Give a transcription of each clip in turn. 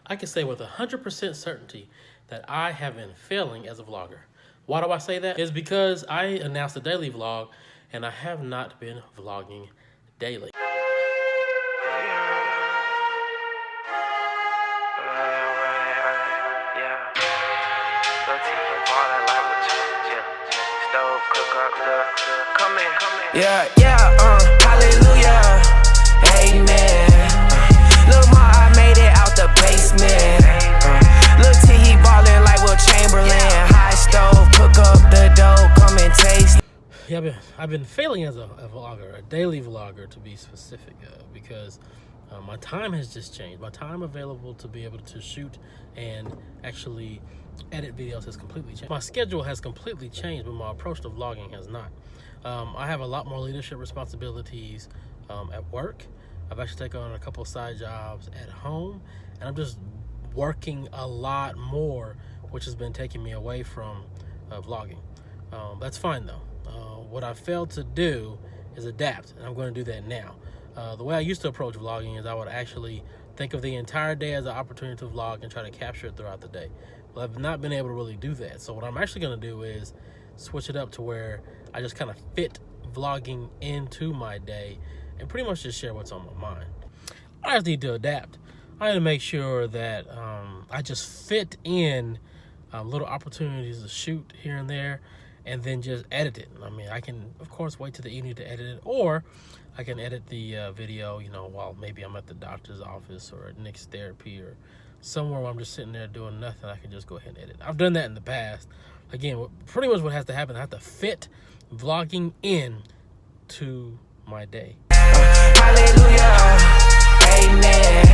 I can say with 100% certainty that I have been failing as a vlogger. Why do I say that? It's because I announced a daily vlog and I have not been vlogging daily. Hallelujah, amen. Look, ma, I made it out the basement. Look, T, he ballin' like Will Chamberlain. High stove, cook up the dough, come and taste. Yeah, I've been failing as a vlogger, a daily vlogger to be specific, because my time has just changed. My time available to be able to shoot and actually edit videos has completely changed. My schedule has completely changed, but my approach to vlogging has not. I have a lot more leadership responsibilities at work. I've actually taken on a couple of side jobs at home, and I'm just working a lot more, which has been taking me away from vlogging. That's fine though. What I failed to do is adapt, and I'm going to do that now. The way I used to approach vlogging is I would actually think of the entire day as an opportunity to vlog and try to capture it throughout the day. Well, I've not been able to really do that. So what I'm actually going to do is switch it up to where I just kind of fit vlogging into my day and pretty much just share what's on my mind. I just need to adapt. I need to make sure that I just fit in little opportunities to shoot here and there and then just edit it. I mean, I can, of course, wait till the evening to edit it, or I can edit the video, you know, while maybe I'm at the doctor's office or at Nick's therapy or somewhere where I'm just sitting there doing nothing. I can just go ahead and edit. I've done that in the past. Again, pretty much what has to happen, I have to fit vlogging in to my day. Hallelujah, amen.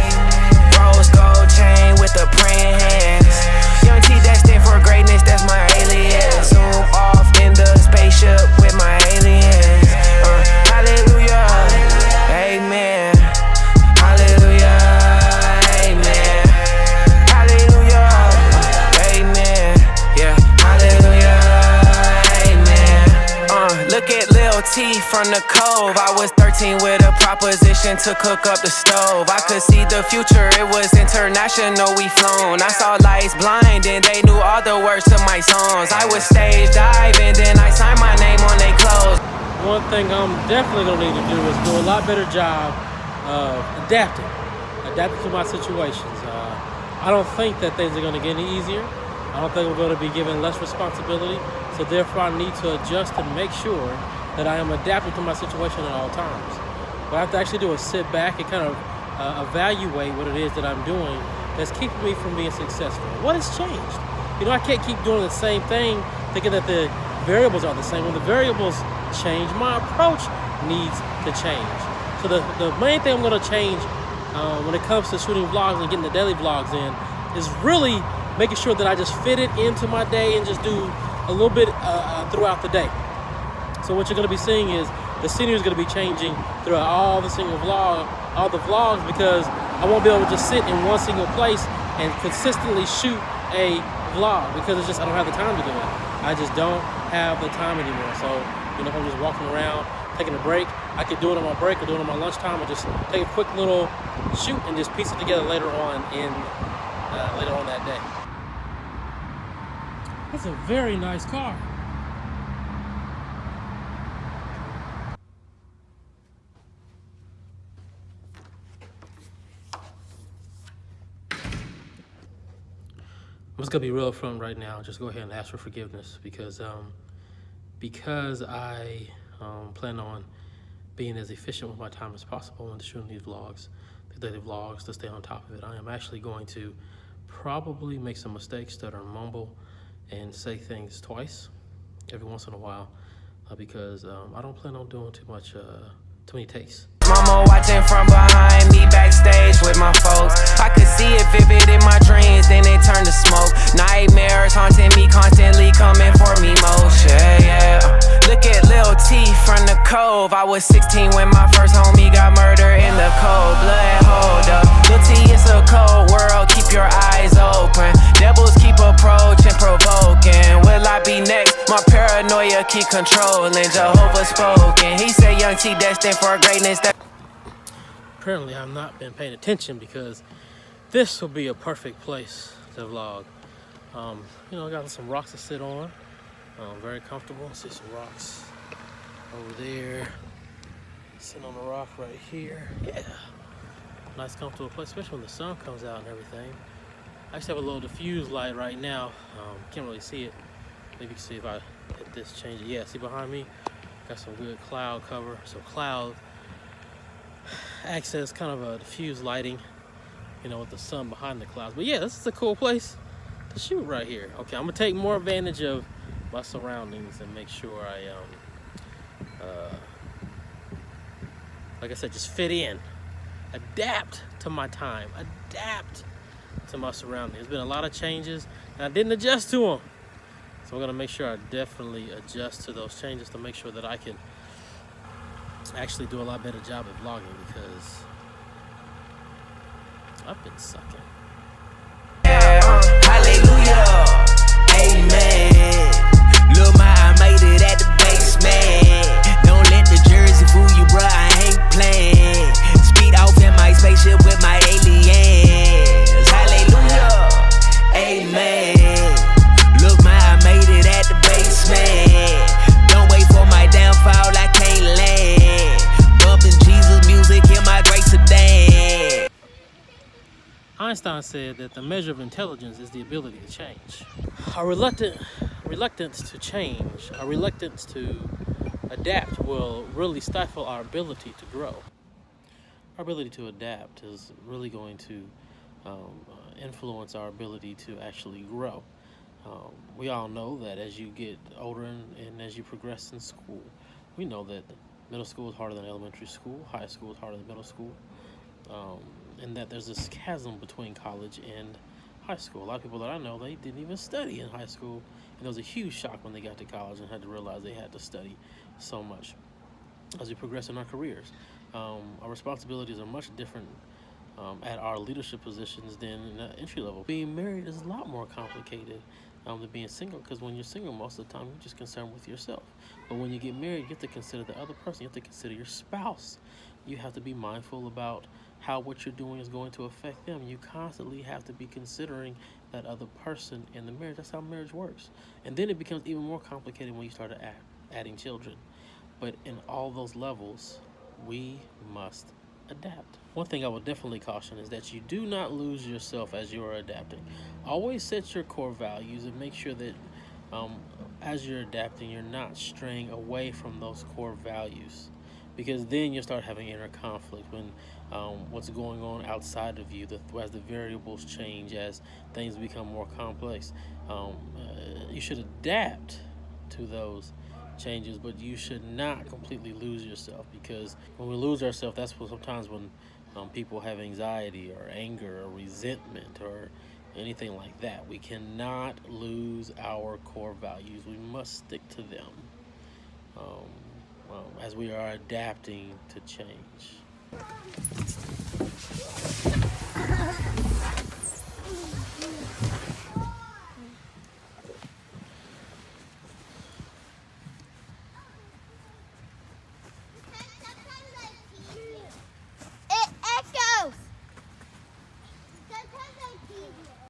Rose gold chain with the praying hands. Young T destined for greatness, that's my alias. Zoom off in the spaceship with my aliens. Hallelujah, amen. Hallelujah, amen. Hallelujah, amen. Yeah, hallelujah, amen. Look at Lil T from the Cove. I was 13 with a proposition to cook up the stove. I could see the future, it was international, we flown. I saw lights blind and they knew all the words to my songs. I was stage diving, then I signed my name on they clothes. One thing I'm definitely gonna need to do is do a lot better job of adapting to my situations. I don't think that things are gonna get any easier. I don't think I'm gonna be given less responsibility. So therefore I need to adjust and make sure that I am adapting to my situation at all times. What I have to actually do is sit back and kind of evaluate what it is that I'm doing that's keeping me from being successful. What has changed? You know, I can't keep doing the same thing thinking that the variables are the same. When the variables change, my approach needs to change. So the main thing I'm gonna change when it comes to shooting vlogs and getting the daily vlogs in is really making sure that I just fit it into my day and just do a little bit throughout the day. So what you're gonna be seeing is the scenery is gonna be changing throughout all the vlogs, because I won't be able to just sit in one single place and consistently shoot a vlog, because it's just, I don't have the time to do it. I just don't have the time anymore. So, you know, if I'm just walking around, taking a break, I could do it on my break or do it on my lunchtime, or just take a quick little shoot and just piece it together later on that day. That's a very nice car. I'm just gonna be real upfront right now. Just go ahead and ask for forgiveness because I plan on being as efficient with my time as possible when shooting these vlogs, the daily vlogs, to stay on top of it. I am actually going to probably make some mistakes that are mumble and say things twice every once in a while because I don't plan on doing too many takes. Mama watching from behind me backstage with my folks. I could see it vivid in my dreams, then it turned to smoke. Nightmares haunting me, constantly coming for me most. Yeah. Look at Lil T from the Cove. I was 16 when my first homie got murdered in the cold blood. Hold up, Lil T, it's a cold world. Keep your eyes open. Devils keep approaching, provoking. Will I be next? My paranoia keep controlling. Jehovah spoken. He said, "Young T destined for greatness." Apparently I've not been paying attention because this will be a perfect place to vlog. You know, I got some rocks to sit on. Very comfortable. See some rocks over there. Sitting on the rock right here. Yeah. Nice comfortable place, especially when the sun comes out and everything. I actually have a little diffuse light right now. Can't really see it. Maybe you can see if I hit this, change it. Yeah, see behind me? Got some good cloud cover. So cloud acts as kind of a diffuse lighting, you know, with the sun behind the clouds. But yeah, this is a cool place to shoot right here. Okay, I'm gonna take more advantage of my surroundings and make sure I, like I said, just fit in. Adapt to my time. Adapt to my surroundings. There's been a lot of changes, and I didn't adjust to them. So I'm gonna make sure I definitely adjust to those changes to make sure that I can actually do a lot better job at vlogging, because I've been sucking. Hallelujah, amen. Look, I made it at the basement. Don't let the jersey fool you, bruh, I ain't playing. Speed off in my spaceship with my aliens. Hallelujah, amen. Look, I made it at the basement. Don't wait for my downfall, I can't land. Bumping Jesus music in my great sedan. Einstein said that the measure of intelligence is the ability to change. A reluctance to change, a reluctance to adapt will really stifle our ability to grow. Our ability to adapt is really going to influence our ability to actually grow. We all know that as you get older and as you progress in school, we know that middle school is harder than elementary school, high school is harder than middle school, and that there's this chasm between college and high school. A lot of people that I know, they didn't even study in high school, and it was a huge shock when they got to college and had to realize they had to study so much. As we progress in our careers, our responsibilities are much different at our leadership positions than in entry level. Being married is a lot more complicated than being single, because when you're single, most of the time you're just concerned with yourself. But when you get married, you have to consider the other person. You have to consider your spouse. You have to be mindful about how what you're doing is going to affect them. You constantly have to be considering that other person in the marriage. That's how marriage works. And then it becomes even more complicated when you start adding children. But in all those levels, we must adapt. One thing I will definitely caution is that you do not lose yourself as you are adapting. Always set your core values and make sure that as you're adapting, you're not straying away from those core values, because then you'll start having inner conflict when what's going on outside of you, as the variables change, as things become more complex. You should adapt to those changes, but you should not completely lose yourself, because when we lose ourselves, that's what sometimes when people have anxiety or anger or resentment or anything like that. We cannot lose our core values. We must stick to them as we are adapting to change.